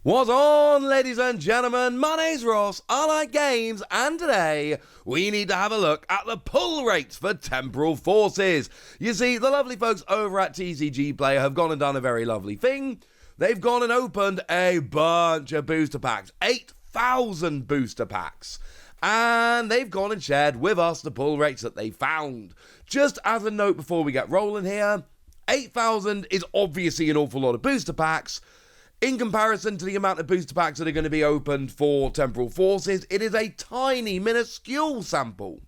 What's on, ladies and gentlemen? My name's Ross, I like games, and today we need to have a look at the pull rates for Temporal Forces. You see, the lovely folks over at TCGPlayer have gone and done a very lovely thing. They've gone and opened a bunch of booster packs, 8,000 booster packs. And they've gone and shared with us the pull rates that they found. Just as a note before we get rolling here, 8,000 is obviously an awful lot of booster packs. In comparison to the amount of booster packs that are going to be opened for Temporal Forces, it is a tiny, minuscule sample.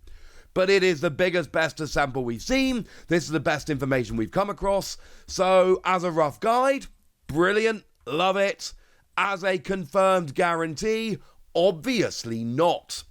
But it is the biggest, bestest sample we've seen. This is the best information we've come across. So, as a rough guide, brilliant, love it. As a confirmed guarantee, obviously not.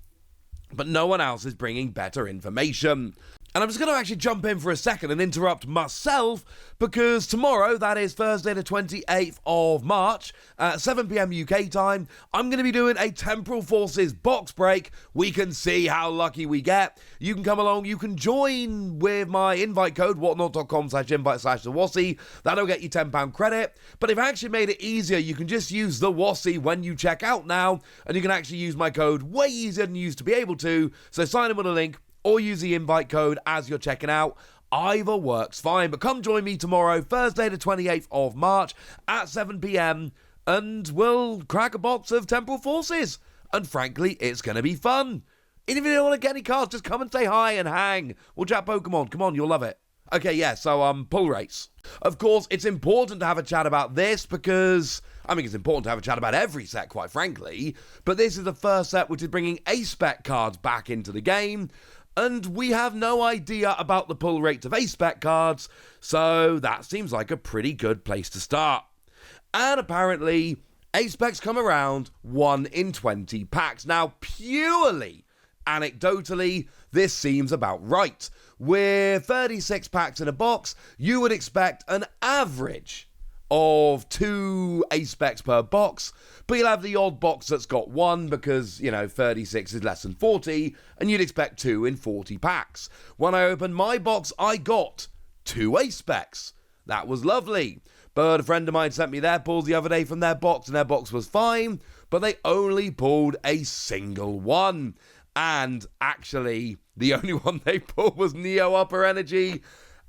But no one else is bringing better information. And I'm just going to actually jump in for a second and interrupt myself, because tomorrow, that is Thursday the 28th of March, at 7 PM UK time, I'm going to be doing a Temporal Forces box break. We can see how lucky we get. You can come along, you can join with my invite code, whatnot.com/invite/thewassie. That'll get you £10 credit. But if I actually made it easier, you can just use the Wassie when you check out now, and you can actually use my code way easier than you used to be able to. So sign in with a link, or use the invite code as you're checking out. Either works fine, but come join me tomorrow, Thursday the 28th of March at 7 PM, and we'll crack a box of Temporal Forces. And frankly, it's going to be fun. And if you don't want to get any cards, just come and say hi and hang. We'll chat Pokemon. Come on, you'll love it. Okay, yeah, so pull rates. Of course, it's important to have a chat about this because, it's important to have a chat about every set, quite frankly, but this is the first set which is bringing Spec cards back into the game. And we have no idea about the pull rates of Spec cards, so that seems like a pretty good place to start. And apparently, Specs come around 1 in 20 packs. Now, purely anecdotally, this seems about right. With 36 packs in a box, you would expect an average of 2 Specs per box, but you'll have the odd box that's got 1 because, 36 is less than 40, and you'd expect 2 in 40 packs. When I opened my box, I got 2 Specs. That was lovely. But a friend of mine sent me their pulls the other day from their box, and their box was fine, but they only pulled a single one. And actually, the only one they pulled was Neo Upper Energy.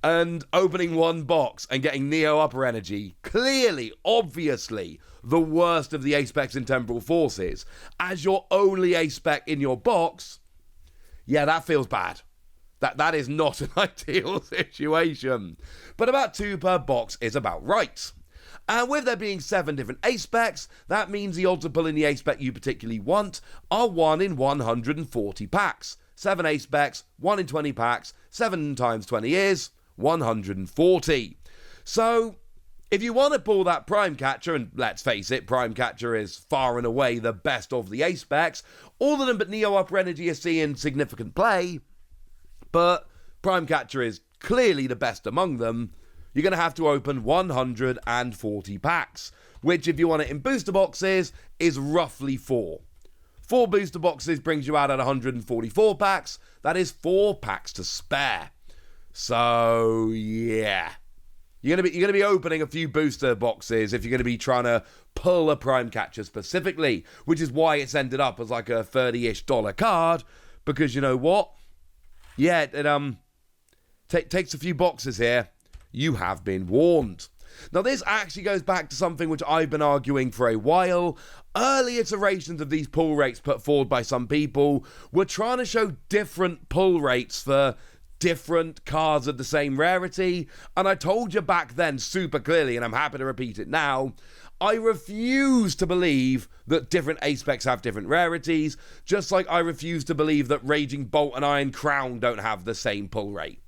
And opening one box and getting Neo Upper Energy, clearly, obviously, the worst of the Specs in Temporal Forces, as your only Spec in your box, yeah, that feels bad. That is not an ideal situation. But about 2 per box is about right. And with there being 7 different Specs, that means the odds of pulling the Spec you particularly want are 1 in 140 packs. 7 Specs, 1 in 20 packs, 7 times 20 is 140. So, if you want to pull that Prime Catcher, and let's face it, Prime Catcher is far and away the best of the Specs, all of them but Neo Upper Energy are seeing significant play, but Prime Catcher is clearly the best among them. You're going to have to open 140 packs, which, if you want it in booster boxes, is roughly 4. 4 booster boxes brings you out at 144 packs. That is 4 packs to spare. So, yeah. You're gonna be opening a few booster boxes if you're going to be trying to pull a Prime Catcher specifically, which is why it's ended up as like a $30-ish card, because you know what? Yeah, it takes a few boxes here. You have been warned. Now, this actually goes back to something which I've been arguing for a while. Early iterations of these pull rates put forward by some people were trying to show different pull rates for different cards of the same rarity, and I told you back then super clearly, and I'm happy to repeat it now, I refuse to believe that different Specs have different rarities, just like I refuse to believe that Raging Bolt and Iron Crown don't have the same pull rate.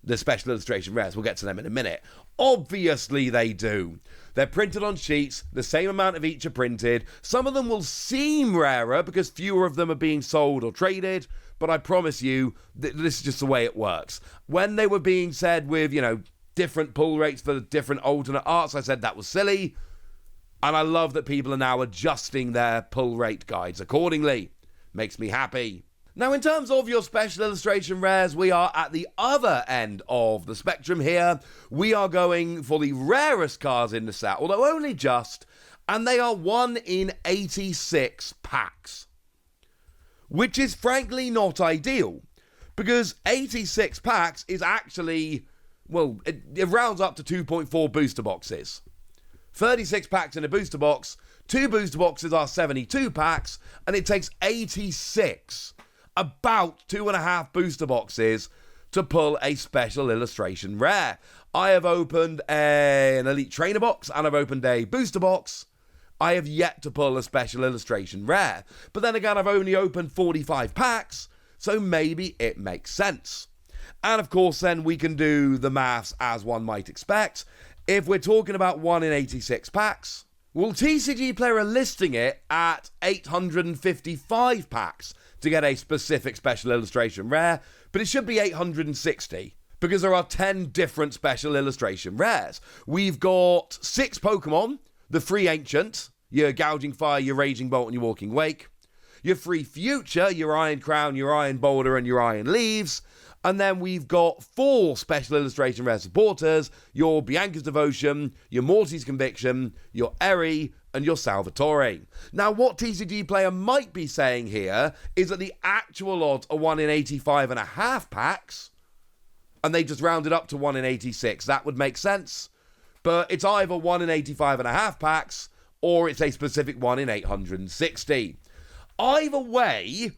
The special illustration rares, we'll get to them in a minute. Obviously they do. They're printed on sheets, the same amount of each are printed. Some of them will seem rarer because fewer of them are being sold or traded, but I promise you, this is just the way it works. When they were being said with, different pull rates for the different alternate arts, I said that was silly. And I love that people are now adjusting their pull rate guides accordingly. Makes me happy. Now, in terms of your special illustration rares, we are at the other end of the spectrum here. We are going for the rarest cards in the set, although only just. and they are 1 in 86 packs, which is frankly not ideal, because 86 packs is actually, well, it rounds up to 2.4 booster boxes. 36 packs in a booster box, 2 booster boxes are 72 packs, and it takes 86, about 2.5 booster boxes to pull a special illustration rare. I have opened an Elite Trainer box, and I've opened a booster box. I have yet to pull a special illustration rare. But then again, I've only opened 45 packs, so maybe it makes sense. And of course, then we can do the maths as one might expect. If we're talking about 1 in 86 packs, well, TCGPlayer are listing it at 855 packs to get a specific special illustration rare, but it should be 860 because there are 10 different special illustration rares. We've got 6 Pokémon, the Free Ancient, your Gouging Fire, your Raging Bolt, and your Walking Wake, your Free Future, your Iron Crown, your Iron Boulder, and your Iron Leaves. And then we've got 4 special illustration rare supporters, your Bianca's Devotion, your Morty's Conviction, your Eri, and your Salvatore. Now, what TCGPlayer might be saying here is that the actual odds are 1 in 85.5 packs, and they just rounded up to 1 in 86. That would make sense. But it's either 1 in 85.5 packs, or it's a specific 1 in 860. Either way,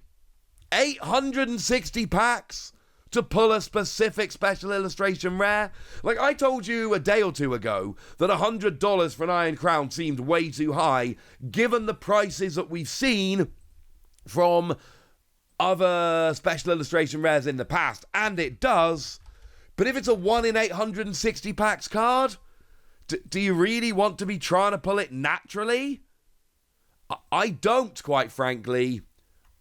860 packs to pull a specific special illustration rare. Like, I told you a day or two ago that $100 for an Iron Crown seemed way too high, given the prices that we've seen from other special illustration rares in the past, and it does. But if it's a 1 in 860 packs card, do you really want to be trying to pull it naturally? I don't, quite frankly.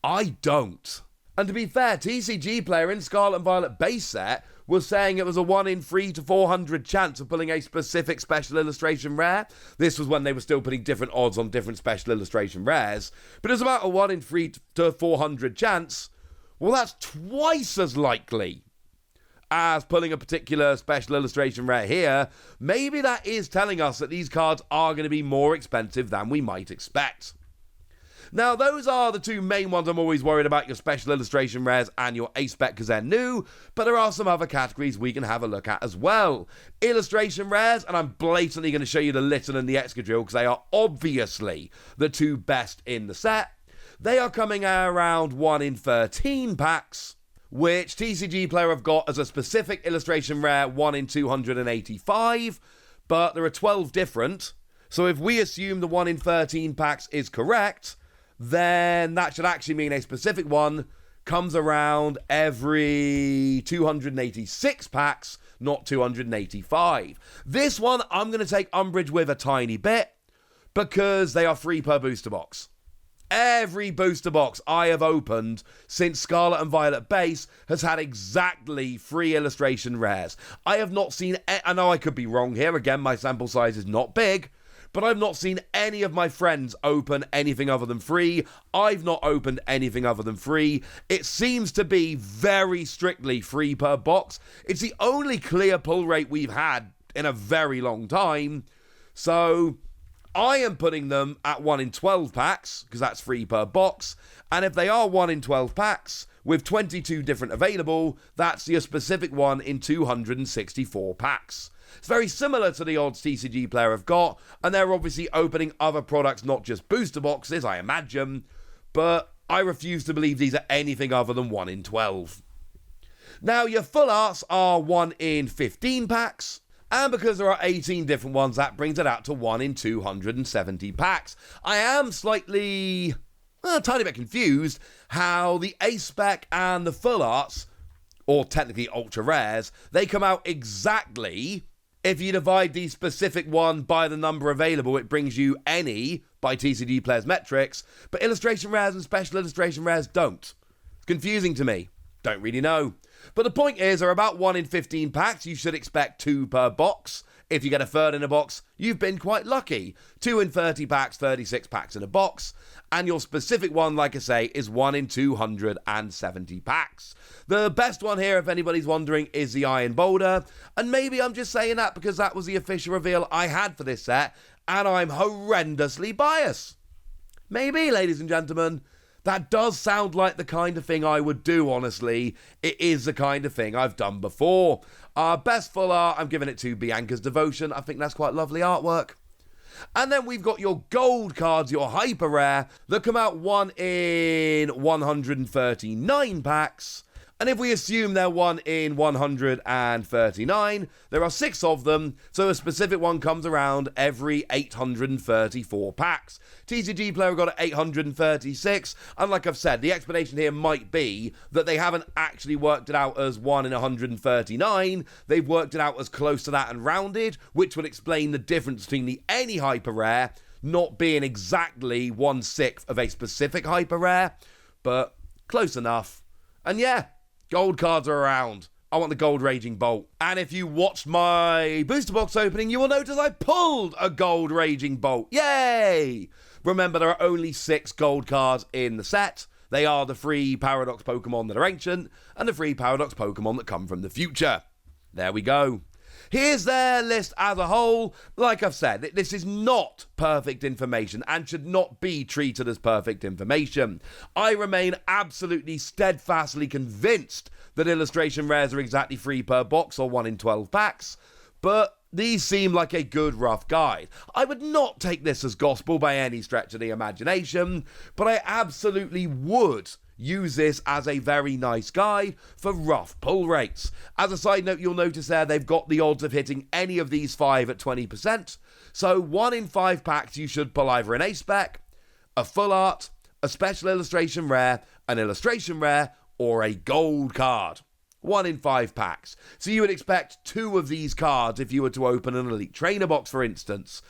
I don't. And to be fair, TCGPlayer in Scarlet and Violet base set was saying it was a 1 in 3 to 400 chance of pulling a specific special illustration rare. This was when they were still putting different odds on different special illustration rares. But it was about a 1 in 3 to 400 chance. Well, that's twice as likely as pulling a particular special illustration rare here. Maybe that is telling us that these cards are going to be more expensive than we might expect. Now, those are the 2 main ones I'm always worried about, your special illustration rares and your Spec, because they're new, but there are some other categories we can have a look at as well. Illustration rares, and I'm blatantly going to show you the Litten and the Excadrill, because they are obviously the 2 best in the set. They are coming around 1 in 13 packs, which TCGPlayer have got as a specific illustration rare 1 in 285, but there are 12 different, so if we assume the 1 in 13 packs is correct, then that should actually mean a specific one comes around every 286 packs, not 285. This one I'm going to take umbrage with a tiny bit, because they are free per booster box. Every booster box I have opened since Scarlet and Violet base has had exactly 3 illustration rares. I have not seen, I know I could be wrong here, again my sample size is not big, but I've not seen any of my friends open anything other than 3. I've not opened anything other than 3. It seems to be very strictly 3 per box. It's the only clear pull rate we've had in a very long time. So I am putting them at 1 in 12 packs, because that's 3 per box. And if they are 1 in 12 packs, with 22 different available, that's your specific 1 in 264 packs. It's very similar to the odds TCGPlayer have got, and they're obviously opening other products, not just booster boxes, I imagine, but I refuse to believe these are anything other than 1 in 12. Now, your full arts are 1 in 15 packs, and because there are 18 different ones, that brings it out to 1 in 270 packs. I am slightly, a tiny bit confused how the Spec and the full arts, or technically ultra rares, they come out exactly. If you divide the specific one by the number available, it brings you any by TCGPlayer's metrics, but illustration rares and special illustration rares don't. It's confusing to me. Don't really know. But the point is, they're about 1 in 15 packs. You should expect 2 per box. If you get a third in a box, you've been quite lucky. 2 in 30 packs, 36 packs in a box. And your specific one, like I say, is 1 in 270 packs. The best one here, if anybody's wondering, is the Iron Boulder. And maybe I'm just saying that because that was the official reveal I had for this set. and I'm horrendously biased. Maybe, ladies and gentlemen, that does sound like the kind of thing I would do, honestly. It is the kind of thing I've done before. Best full art, I'm giving it to Bianca's Devotion. I think that's quite lovely artwork. And then we've got your gold cards, your hyper rare, that come out 1 in 139 packs. And if we assume they're 1 in 139, there are 6 of them, so a specific one comes around every 834 packs. TCGPlayer got it 836, and like I've said, the explanation here might be that they haven't actually worked it out as 1 in 139, they've worked it out as close to that and rounded, which would explain the difference between the any hyper rare not being exactly 1/6 of a specific hyper rare, but close enough. And yeah, gold cards are around. I want the gold Raging Bolt. And if you watched my booster box opening, you will notice I pulled a gold Raging Bolt. Yay! Remember, there are only 6 gold cards in the set. They are the 3 Paradox Pokemon that are ancient, and the 3 Paradox Pokemon that come from the future. There we go. Here's their list as a whole. Like I've said, this is not perfect information and should not be treated as perfect information. I remain absolutely steadfastly convinced that illustration rares are exactly 3 per box or 1 in 12 packs, but these seem like a good rough guide. I would not take this as gospel by any stretch of the imagination, but I absolutely would use this as a very nice guide for rough pull rates. As a side note, you'll notice there they've got the odds of hitting any of these 5 at 20%. So 1 in 5 packs you should pull either an Spec, a full art, a special illustration rare, an illustration rare, or a gold card. 1 in 5 packs. So you would expect 2 of these cards if you were to open an Elite Trainer box, for instance.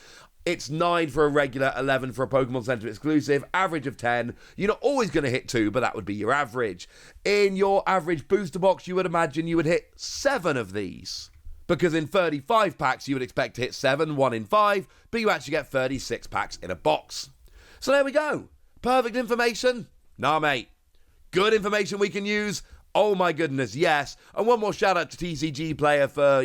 It's 9 for a regular, 11 for a Pokemon Center exclusive, average of 10. You're not always going to hit 2, but that would be your average. In your average booster box, you would imagine you would hit 7 of these. Because in 35 packs, you would expect to hit 7, 1 in 5, but you actually get 36 packs in a box. So there we go. Perfect information? Nah, mate. Good information we can use? Oh my goodness, yes. And one more shout out to TCGPlayer for,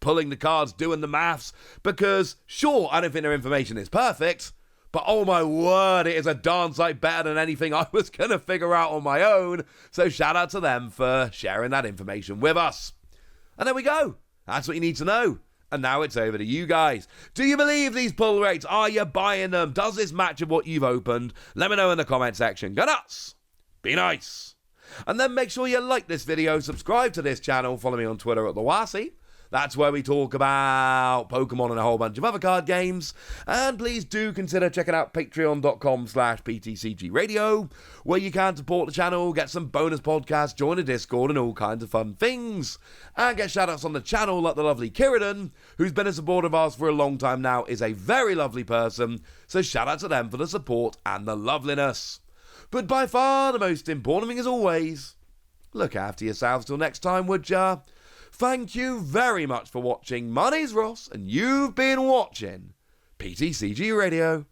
pulling the cards, doing the maths. Because, sure, I don't think their information is perfect, but oh my word, it is a darn sight better than anything I was going to figure out on my own. So shout out to them for sharing that information with us. And there we go. That's what you need to know. And now it's over to you guys. Do you believe these pull rates? Are you buying them? Does this match with what you've opened? Let me know in the comment section. Go nuts. Be nice. And then make sure you like this video, subscribe to this channel, follow me on Twitter at TheWasi. That's where we talk about Pokemon and a whole bunch of other card games. And please do consider checking out patreon.com/PTCGradio, where you can support the channel, get some bonus podcasts, join a Discord, and all kinds of fun things. And get shoutouts on the channel like the lovely Kiridan, who's been a supporter of ours for a long time now, is a very lovely person. So shout out to them for the support and the loveliness. But by far the most important thing, as always, look after yourselves till next time, would ya? Thank you very much for watching. My name's Ross, and you've been watching PTCG Radio.